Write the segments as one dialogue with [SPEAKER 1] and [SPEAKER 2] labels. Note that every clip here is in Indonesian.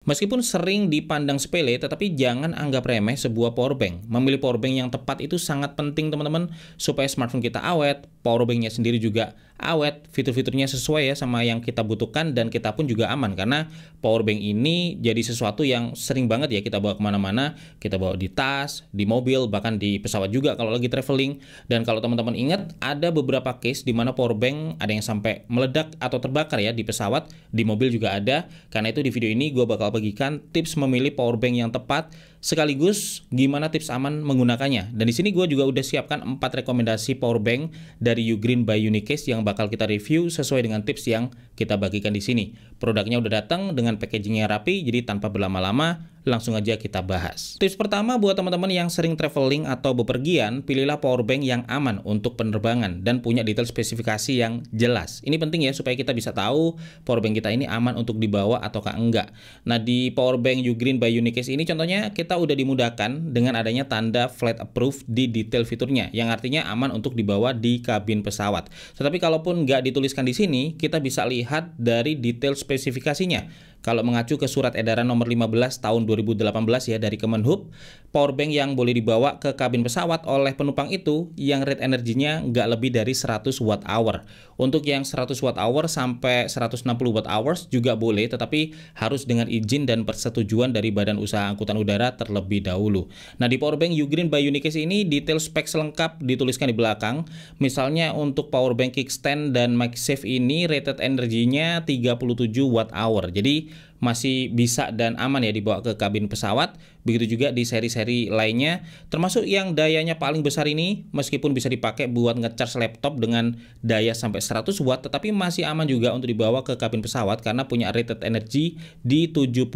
[SPEAKER 1] Meskipun sering dipandang sepele, tetapi jangan anggap remeh sebuah powerbank. Memilih powerbank yang tepat itu sangat penting teman-teman, supaya smartphone kita awet, powerbanknya sendiri juga awet, fitur-fiturnya sesuai ya sama yang kita butuhkan, dan kita pun juga aman. Karena powerbank ini jadi sesuatu yang sering banget ya kita bawa kemana-mana, kita bawa di tas, di mobil, bahkan di pesawat juga kalau lagi traveling. Dan kalau teman-teman ingat, ada beberapa case di mana powerbank ada yang sampai meledak atau terbakar ya di pesawat, di mobil juga ada. Karena itu di video ini gue bakal bagikan tips memilih powerbank yang tepat, sekaligus gimana tips aman menggunakannya. Dan di sini gue juga udah siapkan 4 rekomendasi powerbank dari Ugreen by Unicase yang bakal kita review sesuai dengan tips yang kita bagikan di sini. Produknya udah datang dengan packagingnya rapi, jadi tanpa berlama-lama langsung aja kita bahas. Tips pertama buat teman-teman yang sering traveling atau bepergian, pilihlah powerbank yang aman untuk penerbangan dan punya detail spesifikasi yang jelas. Ini penting ya supaya kita bisa tahu powerbank kita ini aman untuk dibawa ataukah enggak. Nah, di powerbank Ugreen by Unicase ini contohnya kita udah dimudahkan dengan adanya tanda flight approved di detail fiturnya, yang artinya aman untuk dibawa di kabin pesawat. Tetapi kalaupun nggak dituliskan di sini, kita bisa lihat dari detail spesifikasinya. Kalau mengacu ke surat edaran nomor 15 tahun 2018 ya dari Kemenhub, powerbank yang boleh dibawa ke kabin pesawat oleh penumpang itu yang rate energinya nggak lebih dari 100 watt hour. Untuk yang 100 watt hour sampai 160 watt hours juga boleh, tetapi harus dengan izin dan persetujuan dari Badan Usaha Angkutan Udara terlebih dahulu. Nah, di powerbank Ugreen by Unicase ini detail spek selengkap dituliskan di belakang. Misalnya untuk powerbank kickstand dan MagSafe ini rated energinya 37 watt hour. Jadi masih bisa dan aman ya dibawa ke kabin pesawat. Begitu juga di seri-seri lainnya, termasuk yang dayanya paling besar ini, meskipun bisa dipakai buat ngecharge laptop dengan daya sampai 100 watt, tetapi masih aman juga untuk dibawa ke kabin pesawat karena punya rated energy di 72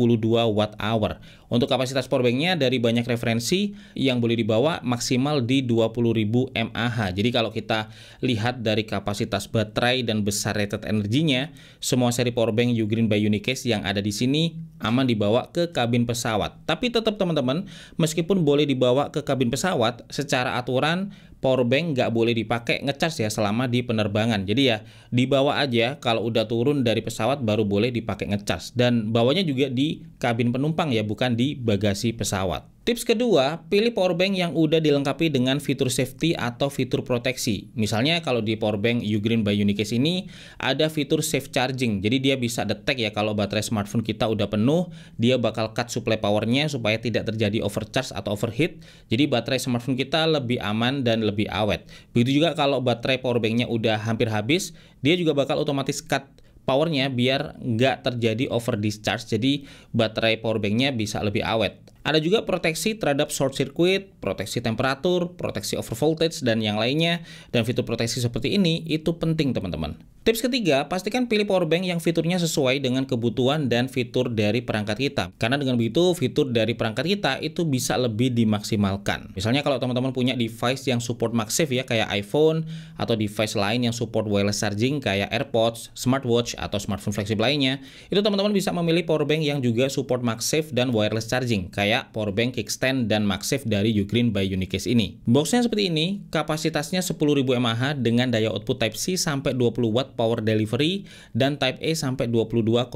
[SPEAKER 1] watt hour. Untuk kapasitas powerbanknya dari banyak referensi yang boleh dibawa maksimal di 20.000 mAh. Jadi kalau kita lihat dari kapasitas baterai dan besar rated energinya, semua seri powerbank Ugreen by Unicase yang ada di sini aman dibawa ke kabin pesawat. Tapi tetap teman-teman, meskipun boleh dibawa ke kabin pesawat, secara aturan powerbank nggak boleh dipakai ngecas ya selama di penerbangan. Jadi ya dibawa aja, kalau udah turun dari pesawat baru boleh dipakai ngecas. Dan bawanya juga di kabin penumpang ya, bukan di bagasi pesawat. Tips kedua, pilih powerbank yang udah dilengkapi dengan fitur safety atau fitur proteksi. Misalnya kalau di powerbank Ugreen by Unicase ini ada fitur safe charging. Jadi dia bisa detect ya kalau baterai smartphone kita udah penuh, dia bakal cut supply powernya supaya tidak terjadi overcharge atau overheat. Jadi baterai smartphone kita lebih aman dan lebih awet. Begitu juga kalau baterai powerbanknya udah hampir habis, dia juga bakal otomatis cut powernya biar nggak terjadi over discharge. Jadi baterai powerbanknya bisa lebih awet. Ada juga proteksi terhadap short circuit, proteksi temperatur, proteksi over voltage, dan yang lainnya. Dan fitur proteksi seperti ini itu penting teman-teman. Tips ketiga, pastikan pilih powerbank yang fiturnya sesuai dengan kebutuhan dan fitur dari perangkat kita. Karena dengan begitu fitur dari perangkat kita itu bisa lebih dimaksimalkan. Misalnya kalau teman-teman punya device yang support MagSafe ya kayak iPhone, atau device lain yang support wireless charging kayak AirPods, smartwatch, atau smartphone fleksibel lainnya, itu teman-teman bisa memilih powerbank yang juga support MagSafe dan wireless charging kayak powerbank kickstand dan MagSafe dari Ugreen by Unicase ini. Boxnya seperti ini, kapasitasnya 10.000 mAh dengan daya output Type-C sampai 20 watt power delivery dan Type-A sampai 22,5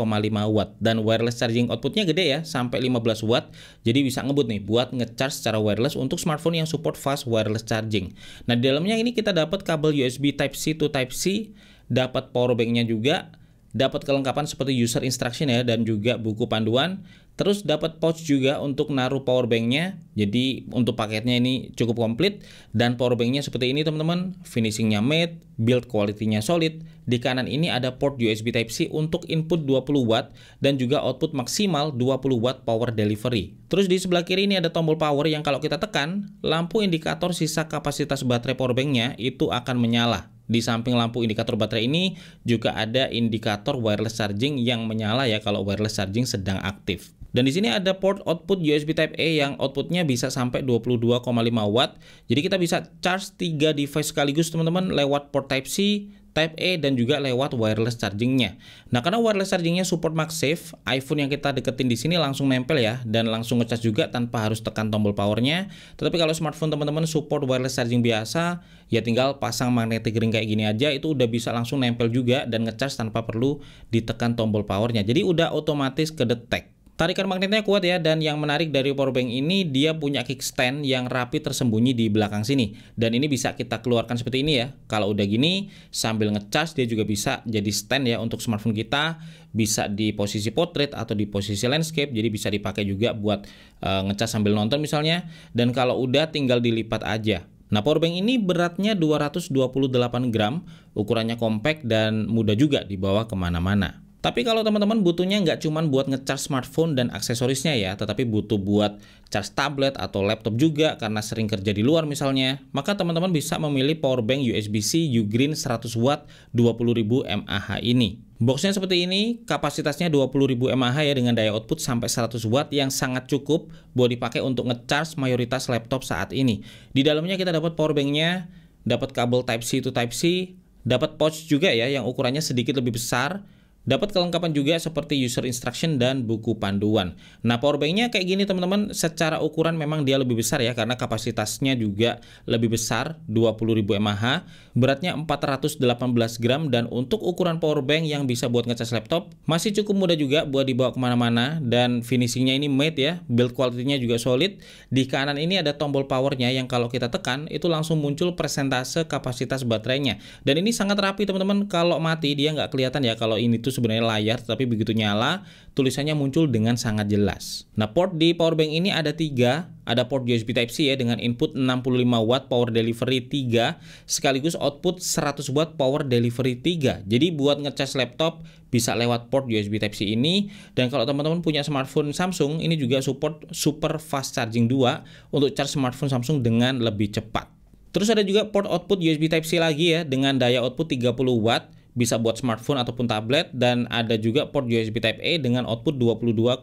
[SPEAKER 1] watt, dan wireless charging outputnya gede ya sampai 15 watt, jadi bisa ngebut nih buat ngecharge secara wireless untuk smartphone yang support fast wireless charging. Nah, di dalamnya ini kita dapat kabel USB Type-C to Type-C, dapat powerbanknya juga, dapat kelengkapan seperti user instruction ya dan juga buku panduan. Terus dapat pouch juga untuk naruh powerbanknya. Jadi untuk paketnya ini cukup komplit. Dan powerbanknya seperti ini teman-teman. Finishingnya matte, build quality-nya solid. Di kanan ini ada port USB Type-C untuk input 20 watt dan juga output maksimal 20 watt power delivery. Terus di sebelah kiri ini ada tombol power yang kalau kita tekan, lampu indikator sisa kapasitas baterai powerbanknya itu akan menyala. Di samping lampu indikator baterai ini juga ada indikator wireless charging yang menyala ya kalau wireless charging sedang aktif. Dan di sini ada port output USB Type-A yang outputnya bisa sampai 22,5 watt. Jadi kita bisa charge 3 device sekaligus teman-teman lewat port Type-C, Type-A, dan juga lewat wireless chargingnya. Nah, karena wireless chargingnya support MagSafe, iPhone yang kita deketin di sini langsung nempel ya, dan langsung ngecas juga tanpa harus tekan tombol powernya. Tetapi kalau smartphone teman-teman support wireless charging biasa, ya tinggal pasang magnetic ring kayak gini aja, itu udah bisa langsung nempel juga dan ngecas tanpa perlu ditekan tombol powernya. Jadi udah otomatis kedetek. Tarikan magnetnya kuat ya, dan yang menarik dari powerbank ini dia punya kickstand yang rapi tersembunyi di belakang sini. Dan ini bisa kita keluarkan seperti ini ya. Kalau udah gini sambil ngecas dia juga bisa jadi stand ya untuk smartphone kita, bisa di posisi portrait atau di posisi landscape. Jadi bisa dipakai juga buat ngecas sambil nonton misalnya. Dan kalau udah tinggal dilipat aja. Nah, powerbank ini beratnya 228 gram, ukurannya compact dan mudah juga dibawa kemana-mana. Tapi kalau teman-teman butuhnya nggak cuma buat ngecas smartphone dan aksesorisnya ya, tetapi butuh buat charge tablet atau laptop juga karena sering kerja di luar misalnya, maka teman-teman bisa memilih powerbank USB-C Ugreen 100 watt 20.000 mAh ini. Boxnya seperti ini, kapasitasnya 20.000 mAh ya dengan daya output sampai 100 watt yang sangat cukup buat dipakai untuk ngecharge mayoritas laptop saat ini. Di dalamnya kita dapat powerbanknya, dapat kabel Type-C to Type-C, dapat pouch juga ya yang ukurannya sedikit lebih besar. Dapat kelengkapan juga seperti user instruction dan buku panduan. Nah, powerbanknya kayak gini teman-teman, secara ukuran memang dia lebih besar ya, karena kapasitasnya juga lebih besar, 20.000 mAh, beratnya 418 gram, dan untuk ukuran powerbank yang bisa buat ngecas laptop, masih cukup mudah juga buat dibawa kemana-mana, dan finishingnya ini matte ya, build quality-nya juga solid. Di kanan ini ada tombol powernya yang kalau kita tekan, itu langsung muncul persentase kapasitas baterainya. Dan ini sangat rapi teman-teman, kalau mati dia nggak kelihatan ya, kalau ini tuh sebenarnya layar, tapi begitu nyala tulisannya muncul dengan sangat jelas. Nah, port di powerbank ini ada 3, ada port USB Type-C ya dengan input 65 watt power delivery 3 sekaligus output 100 watt power delivery 3. Jadi buat ngecas laptop bisa lewat port USB Type-C ini, dan kalau teman-teman punya smartphone Samsung ini juga support super fast charging 2 untuk charge smartphone Samsung dengan lebih cepat. Terus ada juga port output USB Type-C lagi ya dengan daya output 30 watt, bisa buat smartphone ataupun tablet, dan ada juga port USB Type-A dengan output 22,5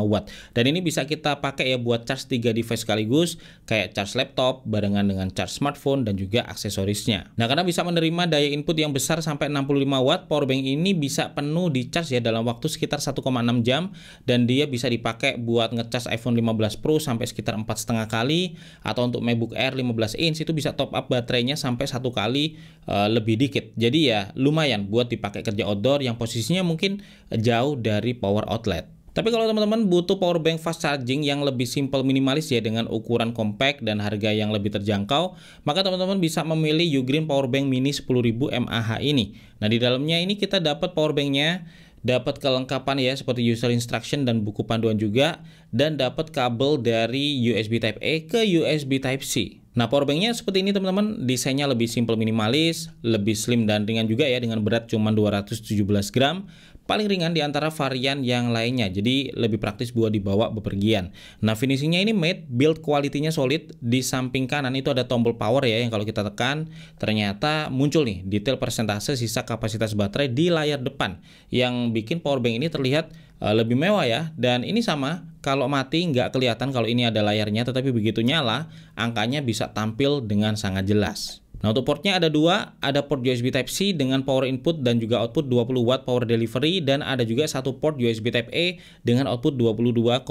[SPEAKER 1] watt. Dan ini bisa kita pakai ya buat charge 3 device sekaligus, kayak charge laptop barengan dengan charge smartphone dan juga aksesorisnya. Nah, karena bisa menerima daya input yang besar sampai 65 watt, powerbank ini bisa penuh di charge ya dalam waktu sekitar 1,6 jam, dan dia bisa dipakai buat ngecas iPhone 15 Pro sampai sekitar 4,5 kali, atau untuk MacBook Air 15 inch itu bisa top up baterainya sampai 1 kali lebih dikit. Jadi ya lumayan buat dipakai kerja outdoor yang posisinya mungkin jauh dari power outlet. Tapi kalau teman-teman butuh powerbank fast charging yang lebih simple minimalis ya dengan ukuran compact dan harga yang lebih terjangkau, maka teman-teman bisa memilih Ugreen Powerbank Mini 10.000 mAh ini. Nah, di dalamnya ini kita dapat powerbanknya, dapat kelengkapan ya seperti user instruction dan buku panduan juga, dan dapat kabel dari USB Type-A ke USB Type-C. Nah, powerbanknya seperti ini teman-teman, desainnya lebih simple minimalis, lebih slim dan ringan juga ya dengan berat cuma 217 gram, paling ringan di antara varian yang lainnya, jadi lebih praktis buat dibawa bepergian. Nah, finishingnya ini matte, build quality-nya solid. Di samping kanan itu ada tombol power ya, yang kalau kita tekan ternyata muncul nih detail persentase sisa kapasitas baterai di layar depan, yang bikin powerbank ini terlihat lebih mewah ya. Dan ini sama, kalau mati nggak kelihatan kalau ini ada layarnya, tetapi begitu nyala angkanya bisa tampil dengan sangat jelas. Nah, untuk portnya ada 2, ada port USB Type-C dengan power input dan juga output 20 watt power delivery, dan ada juga satu port USB Type-A dengan output 22,5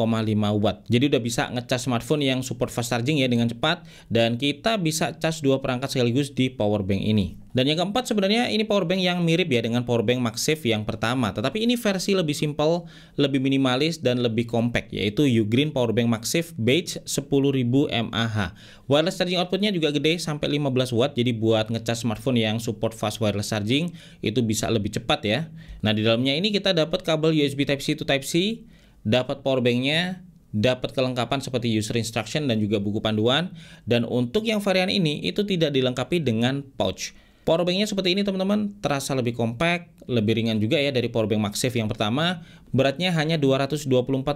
[SPEAKER 1] watt. Jadi udah bisa ngecas smartphone yang support fast charging ya dengan cepat, dan kita bisa cas 2 perangkat sekaligus di powerbank ini. Dan yang keempat sebenarnya ini powerbank yang mirip ya dengan powerbank MagSafe yang pertama, tetapi ini versi lebih simple, lebih minimalis dan lebih compact, yaitu Ugreen Powerbank MagSafe Beige 10.000 mAh. Wireless charging outputnya juga gede sampai 15 watt, jadi buat ngecas smartphone yang support fast wireless charging itu bisa lebih cepat ya. Nah, di dalamnya ini kita dapat kabel USB Type-C to Type-C, dapat powerbanknya, dapat kelengkapan seperti user instruction dan juga buku panduan, dan untuk yang varian ini itu tidak dilengkapi dengan pouch. Powerbanknya seperti ini teman-teman, terasa lebih compact, lebih ringan juga ya dari powerbank MagSafe yang pertama. Beratnya hanya 224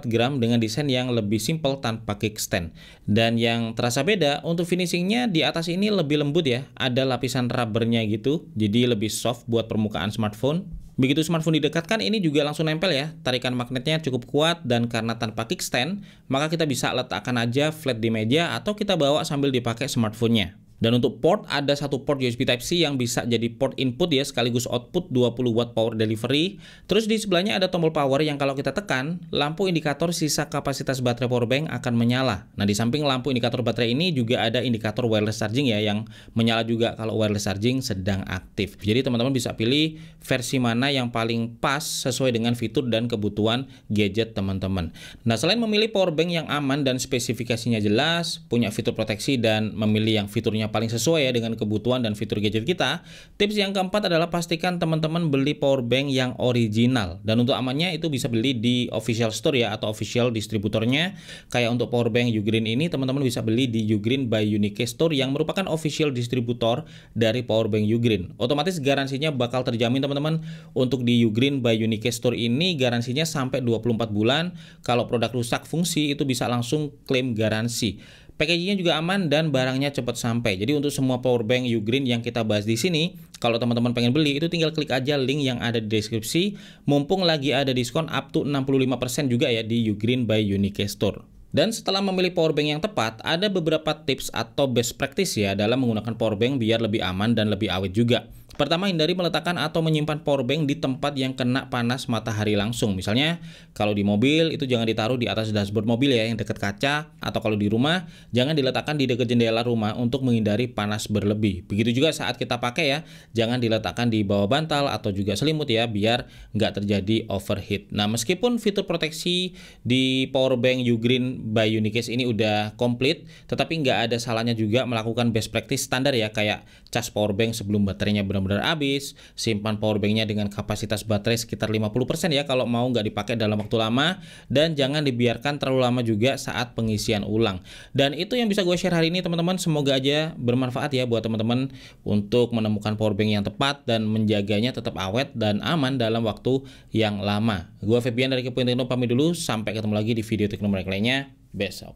[SPEAKER 1] gram dengan desain yang lebih simple tanpa kickstand. Dan yang terasa beda, untuk finishingnya di atas ini lebih lembut ya, ada lapisan rubbernya gitu, jadi lebih soft buat permukaan smartphone. Begitu smartphone didekatkan ini juga langsung nempel ya, tarikan magnetnya cukup kuat, dan karena tanpa kickstand, maka kita bisa letakkan aja flat di meja atau kita bawa sambil dipakai smartphone-nya. Dan untuk port, ada satu port USB Type-C yang bisa jadi port input ya, sekaligus output 20 watt power delivery. Terus di sebelahnya ada tombol power yang kalau kita tekan, lampu indikator sisa kapasitas baterai powerbank akan menyala. Nah, di samping lampu indikator baterai ini juga ada indikator wireless charging ya, yang menyala juga kalau wireless charging sedang aktif. Jadi teman-teman bisa pilih versi mana yang paling pas sesuai dengan fitur dan kebutuhan gadget teman-teman. Nah, selain memilih powerbank yang aman dan spesifikasinya jelas, punya fitur proteksi dan memilih yang fiturnya paling sesuai ya dengan kebutuhan dan fitur gadget kita, tips yang keempat adalah pastikan teman-teman beli powerbank yang original. Dan untuk amannya itu bisa beli di official store ya, atau official distributornya. Kayak untuk powerbank Ugreen ini teman-teman bisa beli di Ugreen by Unique Store yang merupakan official distributor dari powerbank Ugreen. Otomatis garansinya bakal terjamin teman-teman. Untuk di Ugreen by Unique Store ini garansinya sampai 24 bulan. Kalau produk rusak fungsi itu bisa langsung klaim garansi. Packagingnya juga aman dan barangnya cepat sampai. Jadi untuk semua powerbank Ugreen yang kita bahas di sini, kalau teman-teman pengen beli itu tinggal klik aja link yang ada di deskripsi. Mumpung lagi ada diskon up to 65% juga ya di Ugreen by Unique Store. Dan setelah memilih powerbank yang tepat, ada beberapa tips atau best practice ya dalam menggunakan powerbank biar lebih aman dan lebih awet juga. Pertama, hindari meletakkan atau menyimpan powerbank di tempat yang kena panas matahari langsung. Misalnya, kalau di mobil itu jangan ditaruh di atas dashboard mobil ya yang dekat kaca, atau kalau di rumah jangan diletakkan di dekat jendela rumah untuk menghindari panas berlebih. Begitu juga saat kita pakai ya, jangan diletakkan di bawah bantal atau juga selimut ya biar nggak terjadi overheat. Nah, meskipun fitur proteksi di powerbank Ugreen by Unique ini udah komplit, tetapi nggak ada salahnya juga melakukan best practice standar ya, kayak cas powerbank sebelum baterainya benar-benar habis, simpan powerbanknya dengan kapasitas baterai sekitar 50% ya kalau mau nggak dipakai dalam waktu lama, dan jangan dibiarkan terlalu lama juga saat pengisian ulang. Dan itu yang bisa gue share hari ini teman-teman, semoga aja bermanfaat ya buat teman-teman untuk menemukan powerbank yang tepat dan menjaganya tetap awet dan aman dalam waktu yang lama. Gue Febian dari Kepoin Tekno pamit dulu, sampai ketemu lagi di video teknologi lainnya besok.